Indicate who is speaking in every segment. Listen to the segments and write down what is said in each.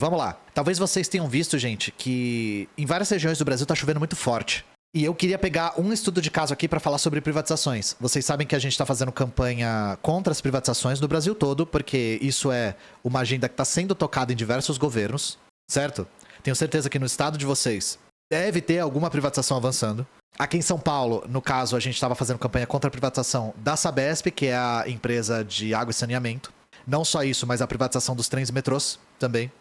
Speaker 1: Vamos lá. Talvez vocês tenham visto, gente, que em várias regiões do Brasil tá chovendo muito forte. E eu queria pegar um estudo de caso aqui para falar sobre privatizações. Vocês sabem que a gente está fazendo campanha contra as privatizações no Brasil todo, porque isso é uma agenda que está sendo tocada em diversos governos, certo? Tenho certeza que no estado de vocês deve ter alguma privatização avançando. Aqui em São Paulo, no caso, a gente estava fazendo campanha contra a privatização da Sabesp, que é a empresa de água e saneamento. Não só isso, mas a privatização dos trens e metrôs também.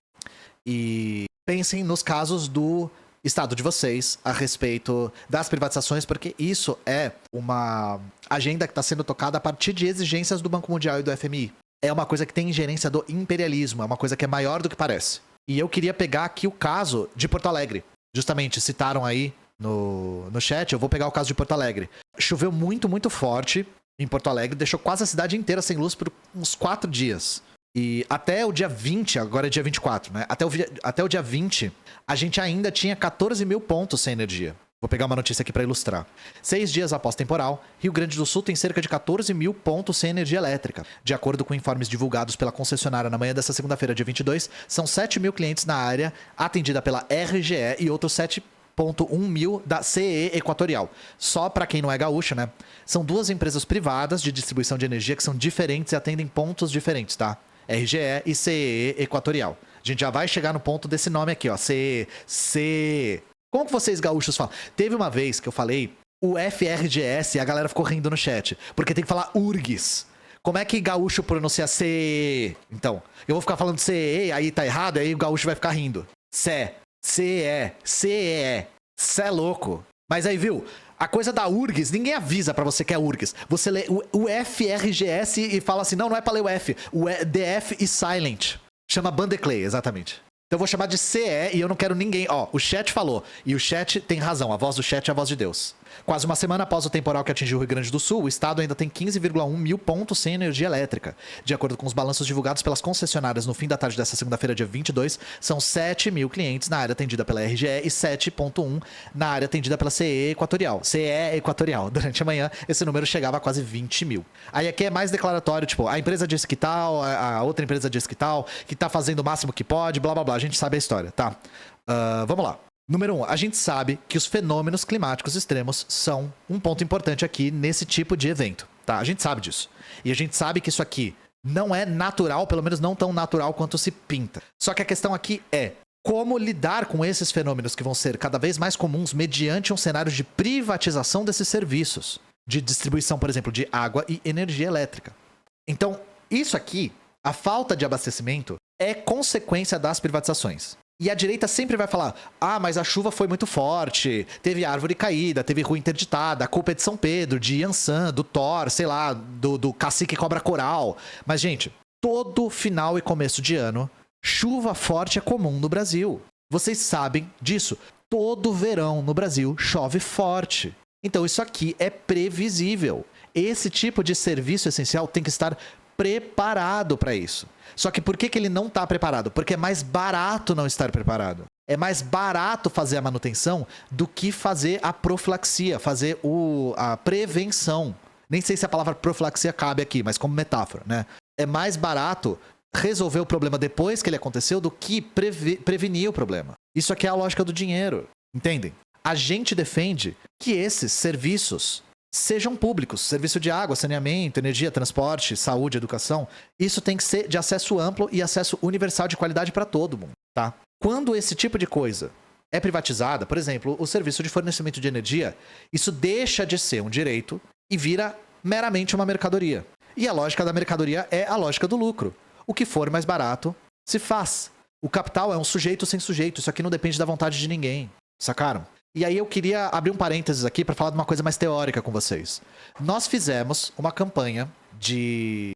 Speaker 1: E pensem nos casos do estado de vocês a respeito das privatizações, porque isso é uma agenda que está sendo tocada a partir de exigências do Banco Mundial e do FMI. É uma coisa que tem ingerência do imperialismo, é uma coisa que é maior do que parece. E eu queria pegar aqui o caso de Porto Alegre. Justamente, citaram aí no chat, eu vou pegar o caso de Porto Alegre. Choveu muito, muito forte em Porto Alegre, deixou quase a cidade inteira sem luz por uns 4 dias. E até o dia 20, agora é dia 24, né? Até o dia 20, a gente ainda tinha 14 mil pontos sem energia. Vou pegar uma notícia aqui para ilustrar. 6 dias após temporal, Rio Grande do Sul tem cerca de 14 mil pontos sem energia elétrica. De acordo com informes divulgados pela concessionária na manhã desta segunda-feira, dia 22, são 7 mil clientes na área atendida pela RGE e outros 7,1 mil da CEE Equatorial. Só para quem não é gaúcho, né? São 2 empresas privadas de distribuição de energia que são diferentes e atendem pontos diferentes, tá? RGE e CEE Equatorial. A gente já vai chegar no ponto desse nome aqui, ó. CEE. Como que vocês gaúchos falam? Teve uma vez que eu falei o FRGS e a galera ficou rindo no chat. Porque tem que falar URGS. Como é que gaúcho pronuncia CEE? Então, eu vou ficar falando CEE, aí tá errado, aí o gaúcho vai ficar rindo. CEE. Cê é louco. Mas aí, viu? A coisa da URGS, ninguém avisa pra você que é URGS. Você lê o FRGS e fala assim, não é pra ler o F. O DF e silent. Chama Bandeclay, exatamente. Então eu vou chamar de CE e eu não quero ninguém... Ó, o chat falou. E o chat tem razão. A voz do chat é a voz de Deus. Quase uma semana após o temporal que atingiu o Rio Grande do Sul, o estado ainda tem 15,1 mil pontos sem energia elétrica. De acordo com os balanços divulgados pelas concessionárias no fim da tarde desta segunda-feira, dia 22, são 7 mil clientes na área atendida pela RGE e 7,1 na área atendida pela CE Equatorial. CE Equatorial. Durante a manhã, esse número chegava a quase 20 mil. Aí aqui é mais declaratório, tipo, a empresa disse que tal, a outra empresa disse que tal, que tá fazendo o máximo que pode, blá blá blá. A gente sabe a história, tá? Vamos lá. Número 1, a gente sabe que os fenômenos climáticos extremos são um ponto importante aqui nesse tipo de evento, tá? A gente sabe disso. E a gente sabe que isso aqui não é natural, pelo menos não tão natural quanto se pinta. Só que a questão aqui é como lidar com esses fenômenos que vão ser cada vez mais comuns mediante um cenário de privatização desses serviços, de distribuição, por exemplo, de água e energia elétrica. Então, isso aqui, a falta de abastecimento, é consequência das privatizações. E a direita sempre vai falar, mas a chuva foi muito forte, teve árvore caída, teve rua interditada, a culpa é de São Pedro, de Yansan, do Thor, sei lá, do cacique cobra coral. Mas, gente, todo final e começo de ano, chuva forte é comum no Brasil. Vocês sabem disso. Todo verão no Brasil chove forte. Então isso aqui é previsível. Esse tipo de serviço essencial tem que estar preparado para isso. Só que por que ele não está preparado? Porque é mais barato não estar preparado. É mais barato fazer a manutenção do que fazer a profilaxia, fazer a prevenção. Nem sei se a palavra profilaxia cabe aqui, mas como metáfora, né? É mais barato resolver o problema depois que ele aconteceu do que prevenir o problema. Isso aqui é a lógica do dinheiro, entendem? A gente defende que esses serviços sejam públicos, serviço de água, saneamento, energia, transporte, saúde, educação. Isso tem que ser de acesso amplo e acesso universal de qualidade para todo mundo, tá? Quando esse tipo de coisa é privatizada, por exemplo, o serviço de fornecimento de energia, isso deixa de ser um direito e vira meramente uma mercadoria. E a lógica da mercadoria é a lógica do lucro. O que for mais barato, se faz. O capital é um sujeito sem sujeito, isso aqui não depende da vontade de ninguém, sacaram? E aí eu queria abrir um parênteses aqui para falar de uma coisa mais teórica com vocês. Nós fizemos uma campanha de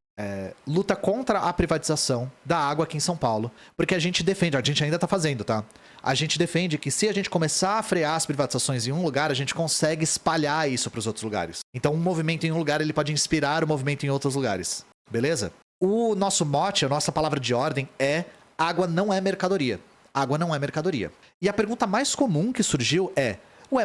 Speaker 1: luta contra a privatização da água aqui em São Paulo, porque a gente defende, a gente ainda tá fazendo, tá? A gente defende que se a gente começar a frear as privatizações em um lugar, a gente consegue espalhar isso para os outros lugares. Então um movimento em um lugar, ele pode inspirar o movimento em outros lugares, beleza? O nosso mote, a nossa palavra de ordem é: água não é mercadoria. Água não é mercadoria. E a pergunta mais comum que surgiu é: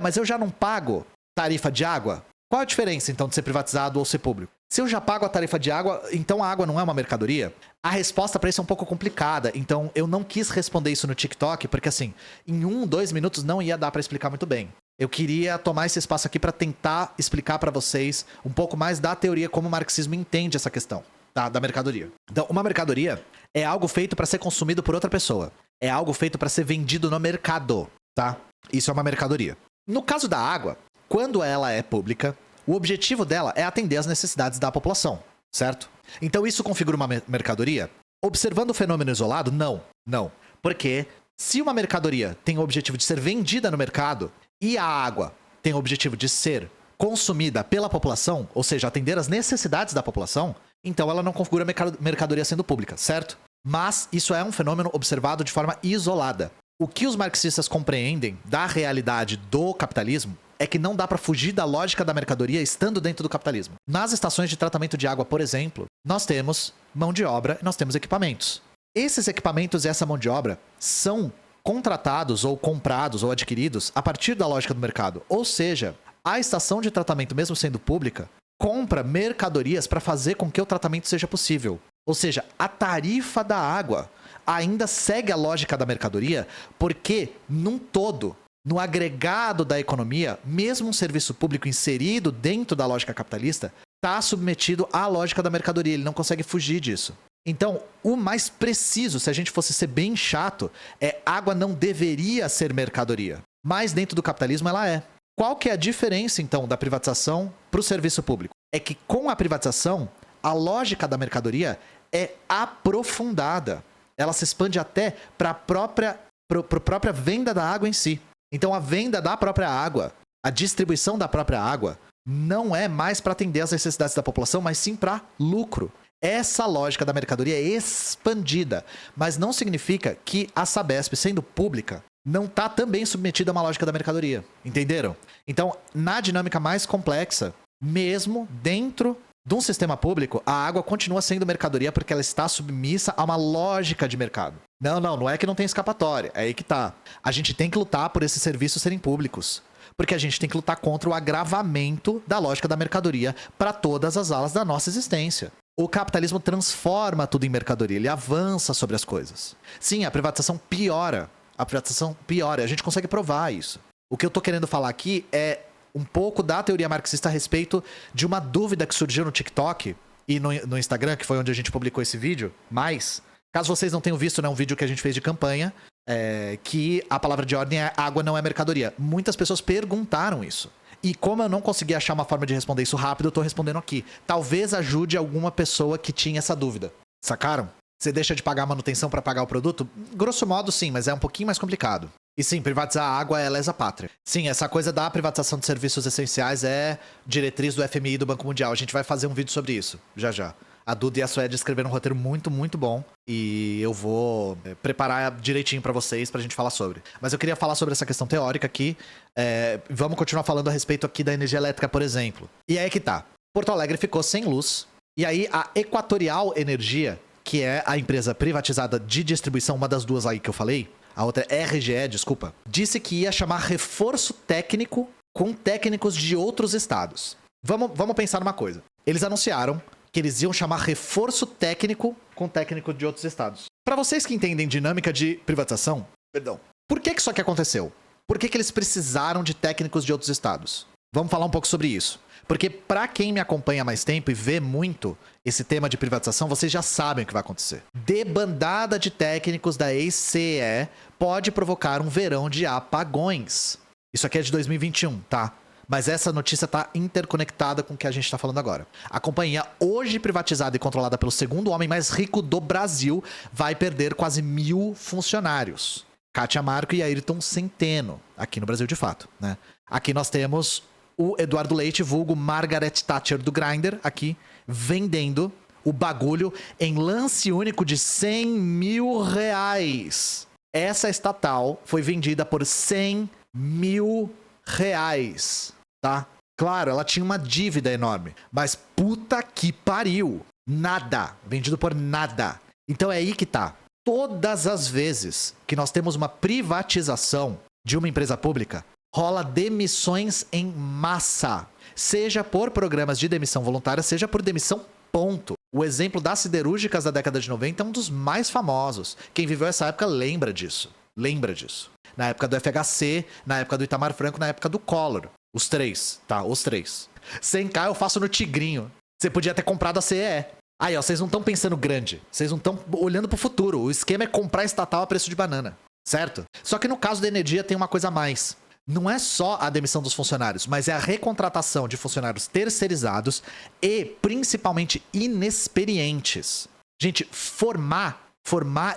Speaker 1: mas eu já não pago tarifa de água? Qual a diferença, então, de ser privatizado ou ser público? Se eu já pago a tarifa de água, então a água não é uma mercadoria? A resposta para isso é um pouco complicada, então eu não quis responder isso no TikTok, porque assim, em 2 minutos não ia dar para explicar muito bem. Eu queria tomar esse espaço aqui para tentar explicar para vocês um pouco mais da teoria, como o marxismo entende essa questão da mercadoria. Então, uma mercadoria é algo feito para ser consumido por outra pessoa. É algo feito para ser vendido no mercado, tá? Isso é uma mercadoria. No caso da água, quando ela é pública, o objetivo dela é atender às necessidades da população, certo? Então isso configura uma mercadoria? Observando o fenômeno isolado, não. Não. Porque se uma mercadoria tem o objetivo de ser vendida no mercado e a água tem o objetivo de ser consumida pela população, ou seja, atender às necessidades da população, então ela não configura mercadoria sendo pública, certo? Mas isso é um fenômeno observado de forma isolada. O que os marxistas compreendem da realidade do capitalismo é que não dá para fugir da lógica da mercadoria estando dentro do capitalismo. Nas estações de tratamento de água, por exemplo, nós temos mão de obra e nós temos equipamentos. Esses equipamentos e essa mão de obra são contratados ou comprados ou adquiridos a partir da lógica do mercado. Ou seja, a estação de tratamento, mesmo sendo pública, compra mercadorias para fazer com que o tratamento seja possível. Ou seja, a tarifa da água ainda segue a lógica da mercadoria, porque, num todo, no agregado da economia, mesmo um serviço público inserido dentro da lógica capitalista, está submetido à lógica da mercadoria, ele não consegue fugir disso. Então, o mais preciso, se a gente fosse ser bem chato, é água não deveria ser mercadoria, mas dentro do capitalismo ela é. Qual que é a diferença, então, da privatização para o serviço público? É que com a privatização, a lógica da mercadoria é aprofundada. Ela se expande até para a própria venda da água em si. Então a venda da própria água, a distribuição da própria água, não é mais para atender às necessidades da população, mas sim para lucro. Essa lógica da mercadoria é expandida, mas não significa que a Sabesp, sendo pública, não está também submetida a uma lógica da mercadoria. Entenderam? Então, na dinâmica mais complexa, mesmo dentro de um sistema público, a água continua sendo mercadoria porque ela está submissa a uma lógica de mercado. Não é que não tem escapatória, é aí que tá. A gente tem que lutar por esses serviços serem públicos, porque a gente tem que lutar contra o agravamento da lógica da mercadoria para todas as alas da nossa existência. O capitalismo transforma tudo em mercadoria, ele avança sobre as coisas. Sim, a privatização piora. A gente consegue provar isso. O que eu tô querendo falar aqui é um pouco da teoria marxista a respeito de uma dúvida que surgiu no TikTok e no Instagram, que foi onde a gente publicou esse vídeo. Mas, caso vocês não tenham visto, né, um vídeo que a gente fez de campanha, que a palavra de ordem é água não é mercadoria. Muitas pessoas perguntaram isso. E como eu não consegui achar uma forma de responder isso rápido, eu tô respondendo aqui. Talvez ajude alguma pessoa que tinha essa dúvida. Sacaram? Você deixa de pagar a manutenção para pagar o produto? Grosso modo, sim, mas é um pouquinho mais complicado. E sim, privatizar a água é lesa pátria. Sim, essa coisa da privatização de serviços essenciais é diretriz do FMI e do Banco Mundial. A gente vai fazer um vídeo sobre isso, já. A Duda e a Suede escreveram um roteiro muito, muito bom. E eu vou preparar direitinho pra vocês pra gente falar sobre. Mas eu queria falar sobre essa questão teórica aqui. Vamos continuar falando a respeito aqui da energia elétrica, por exemplo. E aí que tá. Porto Alegre ficou sem luz. E aí a Equatorial Energia, que é a empresa privatizada de distribuição, uma das duas aí que eu falei, a outra é RGE, desculpa, disse que ia chamar reforço técnico com técnicos de outros estados. Vamos pensar numa coisa. Eles anunciaram que eles iam chamar reforço técnico com técnico de outros estados. Para vocês que entendem dinâmica de privatização, por que isso aqui aconteceu? Por que eles precisaram de técnicos de outros estados? Vamos falar um pouco sobre isso. Porque para quem me acompanha há mais tempo e vê muito esse tema de privatização, vocês já sabem o que vai acontecer. Debandada de técnicos da ECE pode provocar um verão de apagões. Isso aqui é de 2021, tá? Mas essa notícia está interconectada com o que a gente está falando agora. A companhia, hoje privatizada e controlada pelo segundo homem mais rico do Brasil, vai perder quase 1.000 funcionários. Kátia Marco e Ayrton Centeno, aqui no Brasil de fato, né? Aqui nós temos o Eduardo Leite, vulgo Margaret Thatcher do Grindr, aqui, vendendo o bagulho em lance único de R$100 mil. Essa estatal foi vendida por R$100 mil, tá? Claro, ela tinha uma dívida enorme, mas puta que pariu. Nada. Vendido por nada. Então é aí que tá. Todas as vezes que nós temos uma privatização de uma empresa pública, rola demissões em massa. seja por programas de demissão voluntária, seja por demissão ponto. O exemplo das siderúrgicas da década de 90 é um dos mais famosos. Quem viveu essa época lembra disso. Lembra disso. Na época do FHC, na época do Itamar Franco, na época do Collor. Os três, tá? Os três. 100k eu faço no Tigrinho. Você podia ter comprado a CEE. Aí, ó, vocês não estão pensando grande. Vocês não estão olhando pro futuro. O esquema é comprar estatal a preço de banana. Certo? Só que no caso da energia tem uma coisa a mais. Não é só a demissão dos funcionários, mas é a recontratação de funcionários terceirizados e principalmente inexperientes. Gente, formar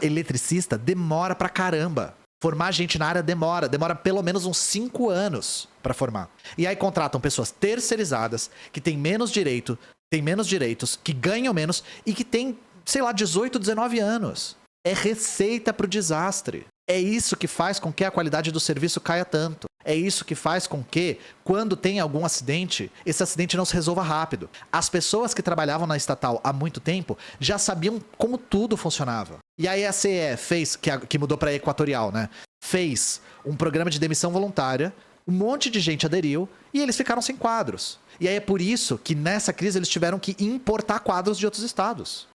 Speaker 1: eletricista demora pra caramba. Formar gente na área demora pelo menos uns 5 anos pra formar. E aí contratam pessoas terceirizadas, que têm menos direitos, que ganham menos e que têm, sei lá, 18, 19 anos. É receita pro desastre. É isso que faz com que a qualidade do serviço caia tanto. É isso que faz com que, quando tem algum acidente, esse acidente não se resolva rápido. As pessoas que trabalhavam na estatal há muito tempo já sabiam como tudo funcionava. E aí a CE fez, que mudou para Equatorial, né? Fez um programa de demissão voluntária, um monte de gente aderiu e eles ficaram sem quadros. E aí é por isso que nessa crise eles tiveram que importar quadros de outros estados.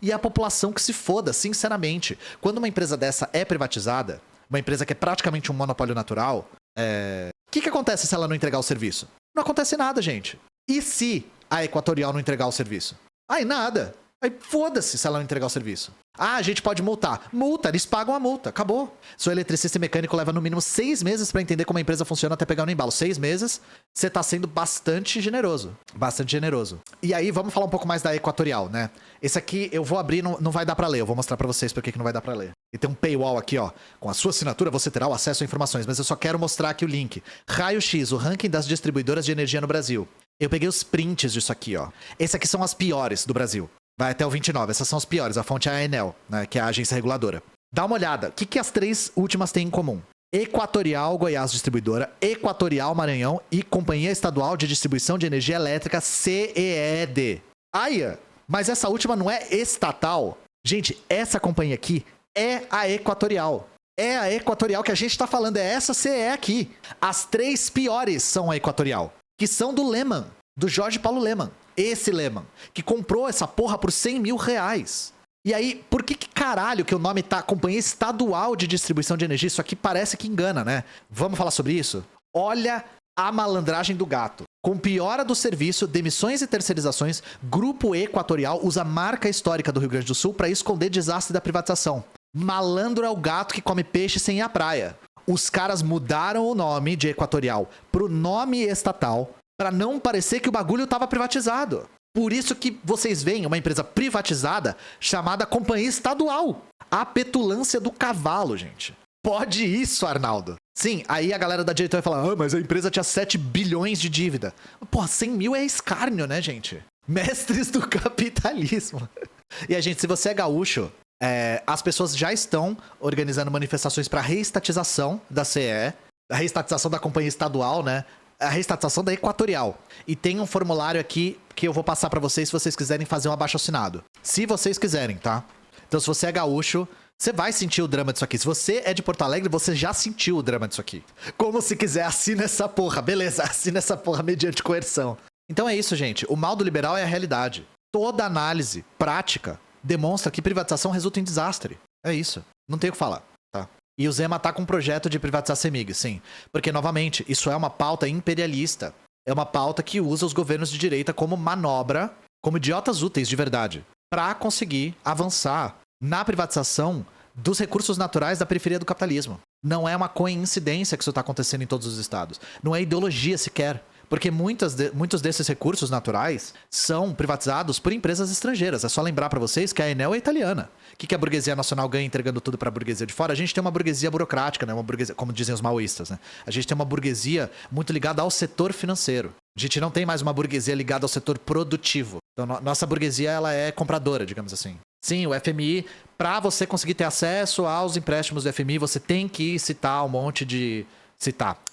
Speaker 1: E a população que se foda, sinceramente. Quando uma empresa dessa é privatizada, uma empresa que é praticamente um monopólio natural, o que acontece se ela não entregar o serviço? Não acontece nada, gente. E se a Equatorial não entregar o serviço? Aí nada. Aí foda-se se ela não entregar o serviço. Ah, a gente pode multar. Multa, eles pagam a multa. Acabou. Seu eletricista e mecânico leva no mínimo 6 meses pra entender como a empresa funciona até pegar no embalo. 6 meses, você tá sendo bastante generoso. Bastante generoso. E aí, vamos falar um pouco mais da Equatorial, né? Esse aqui eu vou abrir, não vai dar pra ler. Eu vou mostrar pra vocês por que não vai dar pra ler. E tem um paywall aqui, ó. Com a sua assinatura você terá o acesso a informações. Mas eu só quero mostrar aqui o link. Raio X, o ranking das distribuidoras de energia no Brasil. Eu peguei os prints disso aqui, ó. Esse aqui são as piores do Brasil. Vai até o 29. Essas são as piores. A fonte é a Enel, né, que é a agência reguladora. Dá uma olhada. O que as 3 últimas têm em comum? Equatorial Goiás Distribuidora, Equatorial Maranhão e Companhia Estadual de Distribuição de Energia Elétrica, CEED. Aí, mas essa última não é estatal. Gente, essa companhia aqui é a Equatorial. É a Equatorial que a gente tá falando. É essa CE aqui. As 3 piores são a Equatorial. Que são do Lehman. Do Jorge Paulo Lehman. Esse Lehman, que comprou essa porra por 100 mil reais. E aí, por que caralho que o nome tá Companhia Estadual de Distribuição de Energia? Isso aqui parece que engana, né? Vamos falar sobre isso? Olha a malandragem do gato. Com piora do serviço, demissões e terceirizações, Grupo Equatorial usa a marca histórica do Rio Grande do Sul para esconder desastre da privatização. Malandro é o gato que come peixe sem ir à praia. Os caras mudaram o nome de Equatorial pro nome estatal, para não parecer que o bagulho estava privatizado. Por isso que vocês veem uma empresa privatizada chamada Companhia Estadual. A petulância do cavalo, gente. Pode isso, Arnaldo. Sim, aí a galera da direita vai falar, mas a empresa tinha 7 bilhões de dívida. Porra, 100 mil é escárnio, né, gente? Mestres do capitalismo. E a gente, se você é gaúcho, as pessoas já estão organizando manifestações para reestatização da CE, a reestatização da Companhia Estadual, né? A reestatização da Equatorial. E tem um formulário aqui que eu vou passar pra vocês se vocês quiserem fazer um abaixo-assinado. Se vocês quiserem, tá? Então, se você é gaúcho, você vai sentir o drama disso aqui. Se você é de Porto Alegre, você já sentiu o drama disso aqui. Como se quiser, assina essa porra. Beleza, assina essa porra mediante coerção. Então é isso, gente. O mal do liberal é a realidade. Toda análise prática demonstra que privatização resulta em desastre. É isso. Não tem o que falar, tá? E o Zema tá com um projeto de privatizar a CEMIG, sim. Porque, novamente, isso é uma pauta imperialista. É uma pauta que usa os governos de direita como manobra, como idiotas úteis de verdade, para conseguir avançar na privatização dos recursos naturais da periferia do capitalismo. Não é uma coincidência que isso está acontecendo em todos os estados. Não é ideologia sequer. Porque muitos desses recursos naturais são privatizados por empresas estrangeiras. É só lembrar para vocês que a Enel é italiana. O que a burguesia nacional ganha entregando tudo para a burguesia de fora? A gente tem uma burguesia burocrática, né? Uma burguesia, como dizem os maoístas, né? A gente tem uma burguesia muito ligada ao setor financeiro. A gente não tem mais uma burguesia ligada ao setor produtivo. Então, nossa burguesia, ela é compradora, digamos assim. Sim, o FMI, para você conseguir ter acesso aos empréstimos do FMI, você tem que citar um monte de...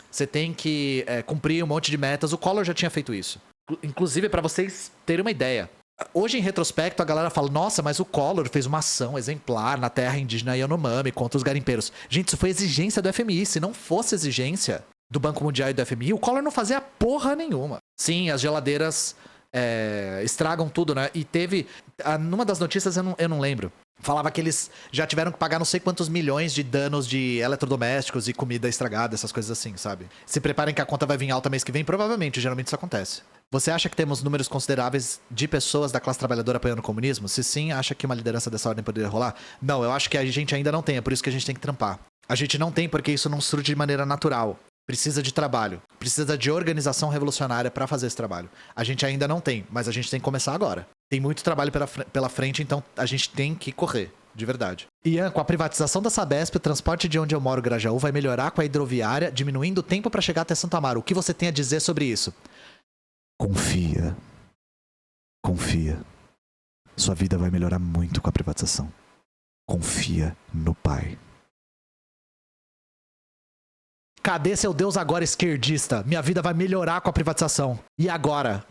Speaker 1: Você tem que cumprir um monte de metas. O Collor já tinha feito isso. Inclusive, para vocês terem uma ideia. Hoje, em retrospecto, a galera fala, nossa, mas o Collor fez uma ação exemplar na terra indígena Yanomami contra os garimpeiros. Gente, isso foi exigência do FMI. Se não fosse exigência, do Banco Mundial e do FMI, o Collor não fazia porra nenhuma. Sim, as geladeiras estragam tudo, né? E teve... numa das notícias, eu não lembro. Falava que eles já tiveram que pagar não sei quantos milhões de danos de eletrodomésticos e comida estragada, essas coisas assim, sabe? Se preparem que a conta vai vir alta mês que vem, provavelmente, geralmente isso acontece. Você acha que temos números consideráveis de pessoas da classe trabalhadora apoiando o comunismo? Se sim, acha que uma liderança dessa ordem poderia rolar? Não, eu acho que a gente ainda não tem, é por isso que a gente tem que trampar. A gente não tem porque isso não surge de maneira natural. Precisa de trabalho, precisa de organização revolucionária pra fazer esse trabalho. A gente ainda não tem, mas a gente tem que começar agora. Tem muito trabalho pela frente, então a gente tem que correr, de verdade. Ian, com a privatização da Sabesp, o transporte de onde eu moro, Grajaú, vai melhorar com a hidroviária, diminuindo o tempo pra chegar até Santo Amaro. O que você tem a dizer sobre isso? Confia. Confia. Sua vida vai melhorar muito com a privatização. Confia no pai. Cadê seu Deus agora esquerdista? Minha vida vai melhorar com a privatização. E agora?